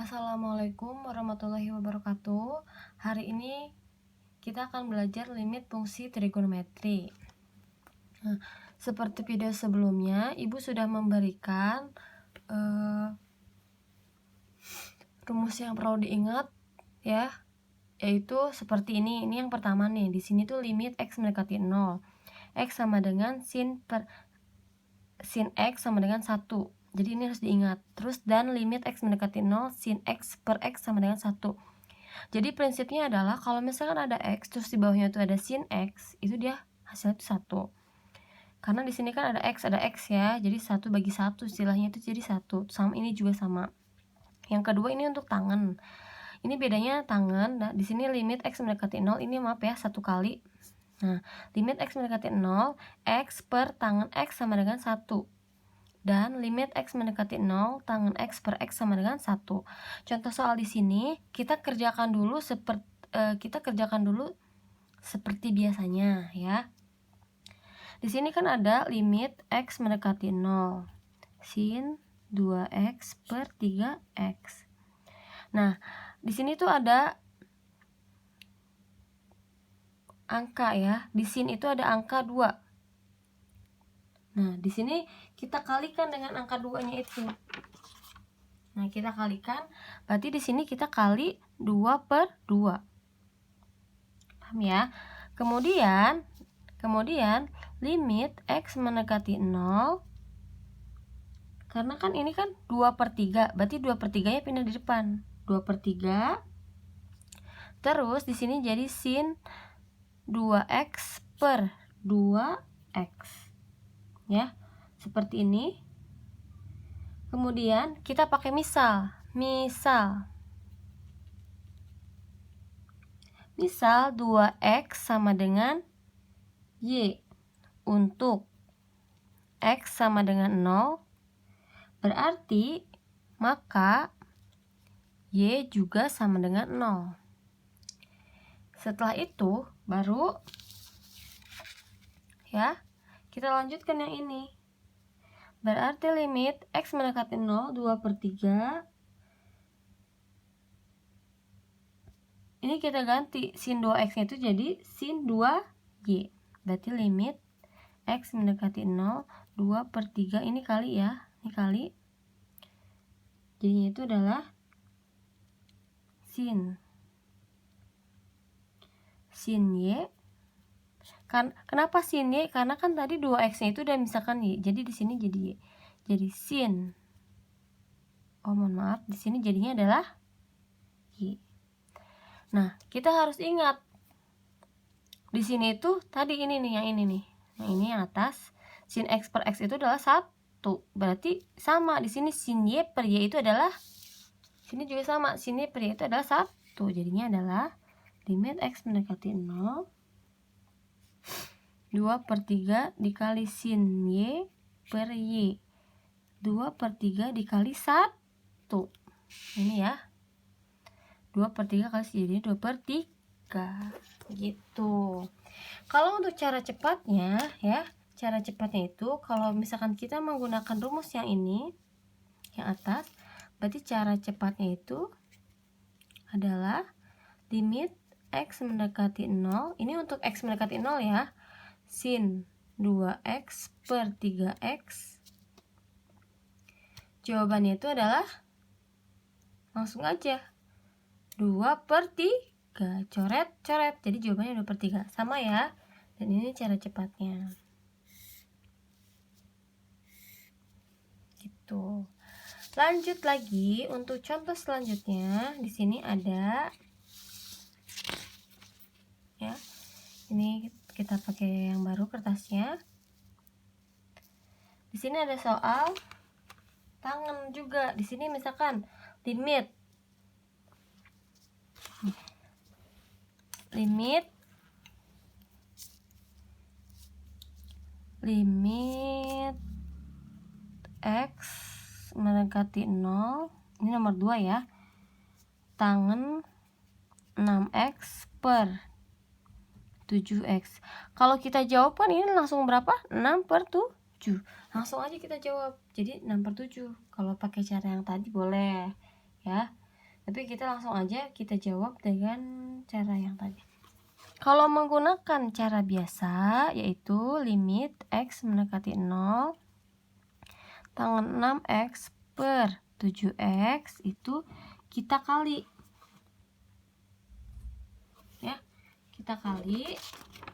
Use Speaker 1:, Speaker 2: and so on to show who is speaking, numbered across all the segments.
Speaker 1: Assalamualaikum warahmatullahi wabarakatuh. Hari ini kita akan belajar limit fungsi trigonometri. Nah, seperti video sebelumnya, Ibu sudah memberikan rumus yang perlu diingat ya, yaitu seperti ini. Ini yang pertama nih. Di sini tuh limit x mendekati 0. X sama dengan sin x sama dengan 1. Jadi ini harus diingat. Terus dan limit x mendekati 0, sin x per x sama dengan 1. Jadi prinsipnya adalah kalau misalkan ada x terus di bawahnya itu ada sin x, itu dia hasilnya itu 1. Karena di sini kan ada x ya. Jadi 1 bagi 1 istilahnya itu jadi 1. Sama ini juga sama. Yang kedua ini untuk tangen. Ini bedanya tangen. Nah, di sini limit x mendekati 0 ini maaf ya 1 kali. Nah, limit x mendekati 0, x per tangen x sama dengan 1. Dan limit x mendekati 0, tangen x per x sama dengan 1. Contoh soal di sini kita kerjakan dulu seperti biasanya ya. Di sini kan ada limit x mendekati 0, sin 2x per 3x. Nah, di sini tuh ada angka ya. Di sin itu ada angka 2. Nah, di sini kita kalikan dengan angka 2-nya itu. Nah, kita kalikan, berarti di sini kita kali 2 per 2. Paham ya? Kemudian limit x mendekati 0, karena kan ini kan 2 per 3, berarti 2 per 3 nya pindah di depan. 2 per 3. Terus di sini jadi sin 2x per 2x. Ya, seperti ini. Kemudian kita pakai misal 2x sama dengan y. Untuk x sama dengan 0, berarti maka y juga sama dengan 0. Setelah itu baru ya kita lanjutkan yang ini. Berarti limit x mendekati 0, 2 per 3. Ini kita ganti sin 2x itu jadi sin 2y. Berarti limit x mendekati 0, 2 per 3. Ini kali ya. Ini kali. Jadinya itu adalah sin y. Kenapa sin y? Karena kan tadi 2x-nya itu udah misalkan y. Jadi di sini jadi y. Jadi sin. Mohon maaf, di sini jadinya adalah y. Nah, kita harus ingat. Di sini itu tadi ini nih, yang ini nih. Yang ini yang atas, sin x per x itu adalah 1. Berarti sama di sini sin y per y itu adalah, sini juga sama, sin y per y itu adalah 1. Jadinya adalah limit x mendekati 0, 2 per 3 dikali sin y per y. 2 per 3 dikali 1. Ini ya. 2 per 3 kali jadi 2 per 3. Gitu. Kalau untuk cara cepatnya ya, cara cepatnya itu kalau misalkan kita menggunakan rumus yang ini, yang atas, berarti cara cepatnya itu adalah limit x mendekati 0. Ini untuk x mendekati 0 ya. Sin 2x per 3x. Jawabannya itu adalah langsung aja 2 per 3. Coret. Jadi jawabannya 2 per 3. Sama ya. Dan ini cara cepatnya. Gitu. Lanjut lagi untuk contoh selanjutnya. Di sini ada ya. Ini kita pakai yang baru kertasnya. Di sini ada soal tangen juga. Di sini misalkan limit x mendekati 0. Ini nomor 2 ya. Tangen 6x per 7x. Kalau kita jawab kan ini langsung berapa? 6 per 7. Langsung aja kita jawab. Jadi 6 per 7. Kalau pakai cara yang tadi boleh ya. Tapi kita langsung aja kita jawab dengan cara yang tadi. Kalau menggunakan cara biasa, yaitu limit X mendekati 0, tangan 6X per 7X itu kita kali. Ya, kita kali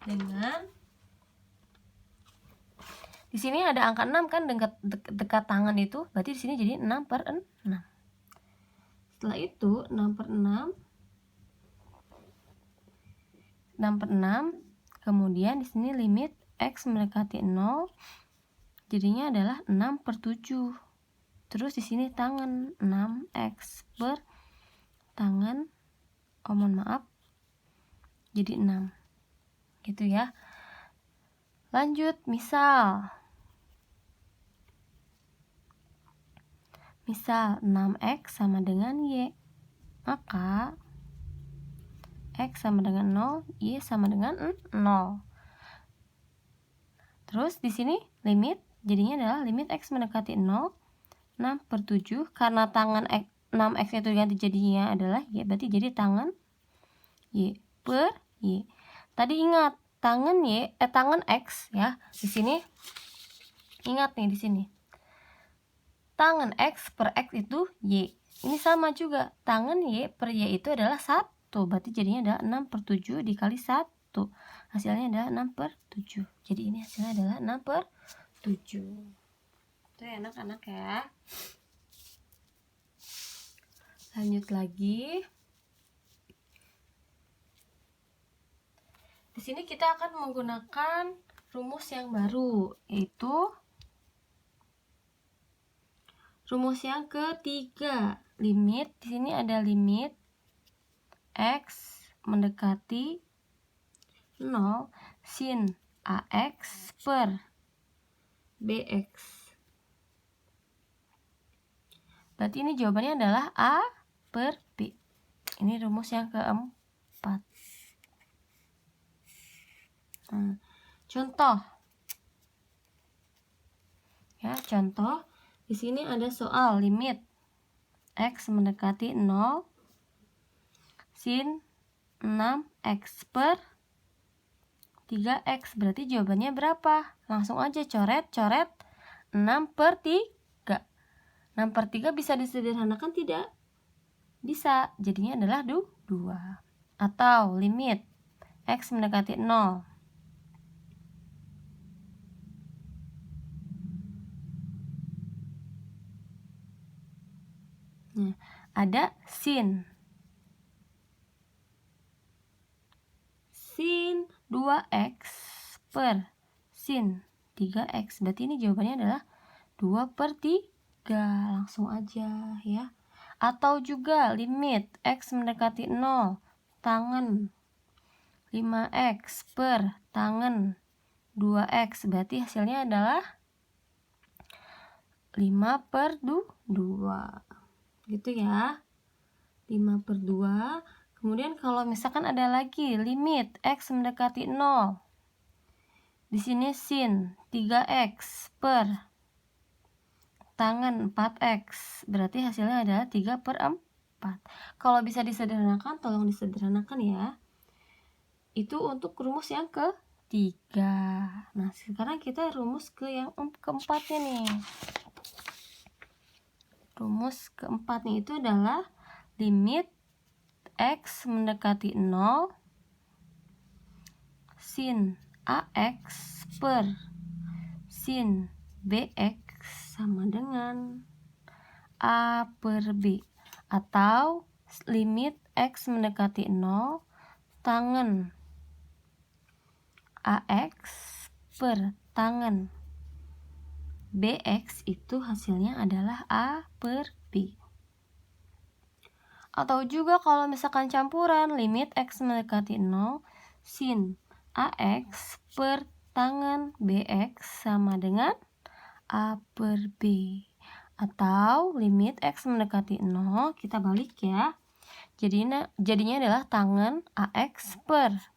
Speaker 1: dengan, di sini ada angka 6 kan, dekat tangan itu, berarti di sini jadi 6 per 6. Setelah itu 6 per 6, kemudian di sini limit X mendekati 0, jadinya adalah 6 per 7. Terus di sini tangan 6X per tangan, mohon maaf, jadi 6. Gitu ya. Lanjut, misal 6X sama dengan Y, maka X sama dengan 0, Y sama dengan 0. Terus di sini limit, jadinya adalah limit X mendekati 0, 6 per 7. Karena tangan 6X itu ganti jadinya adalah Y, berarti jadi tangan Y per Y. Tadi ingat, tangan X ya. Di sini ingat nih, di sini tangan X per X itu Y. Ini sama juga, tangan Y per Y itu adalah 1. Berarti jadinya adalah 6 per 7 dikali 1. Hasilnya adalah 6 per 7. Jadi ini hasilnya adalah 6 per 7. Itu ya anak-anak ya. Lanjut lagi. Di sini kita akan menggunakan rumus yang baru, yaitu rumus yang ketiga. Limit, di sini ada limit X mendekati 0 sin AX per BX. Berarti ini jawabannya adalah A per B. Ini rumus yang keempat. Contoh. Ya, contoh. Di sini ada soal limit X mendekati 0 sin 6X per 3X. Berarti jawabannya berapa? Langsung aja coret 6 per 3. 6 per 3 bisa disederhanakan tidak? Bisa. Jadinya adalah 2. Atau limit X mendekati 0 ada sin 2X per sin 3X. Berarti ini jawabannya adalah 2 per 3. Langsung aja ya. Atau juga limit X mendekati 0 tangan 5X per tangan 2X. Berarti hasilnya adalah 5 per 2. Gitu ya, 5 per 2. Kemudian kalau misalkan ada lagi limit X mendekati 0, di sini sin 3X per tangan 4X, berarti hasilnya adalah 3 per 4. Kalau bisa disederhanakan, tolong disederhanakan ya. Itu untuk rumus yang ketiga. Nah, sekarang kita rumus yang keempatnya nih. Rumus keempatnya itu adalah limit X mendekati 0 sin AX per sin BX sama dengan A per B. Atau limit X mendekati 0 tangan AX per tangan BX itu hasilnya adalah A per B. Atau juga kalau misalkan campuran, limit X mendekati 0 sin AX per tangan BX sama dengan A per B. Atau limit X mendekati 0, kita balik ya. Jadinya adalah tangan AX per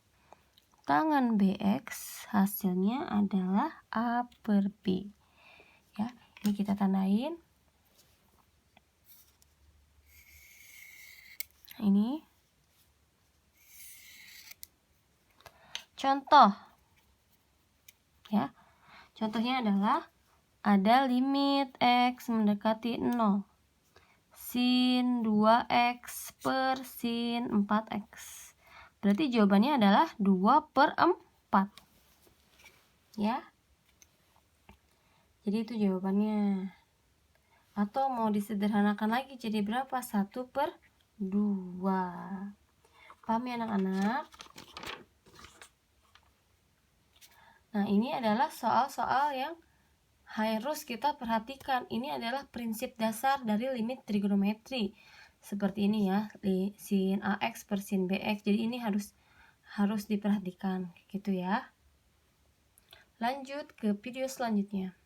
Speaker 1: tangan BX, hasilnya adalah A per B. Ya, ini kita tandain. Ini contoh ya. Contohnya adalah ada limit X mendekati 0, sin 2X per sin 4X. Berarti jawabannya adalah 2/4 ya. Jadi itu jawabannya. Atau mau disederhanakan lagi jadi berapa? 1/2. Paham ya anak-anak? Nah, ini adalah soal-soal yang harus kita perhatikan. Ini adalah prinsip dasar dari limit trigonometri. Seperti ini ya, sin AX per sin BX. Jadi ini harus diperhatikan gitu ya. Lanjut ke video selanjutnya.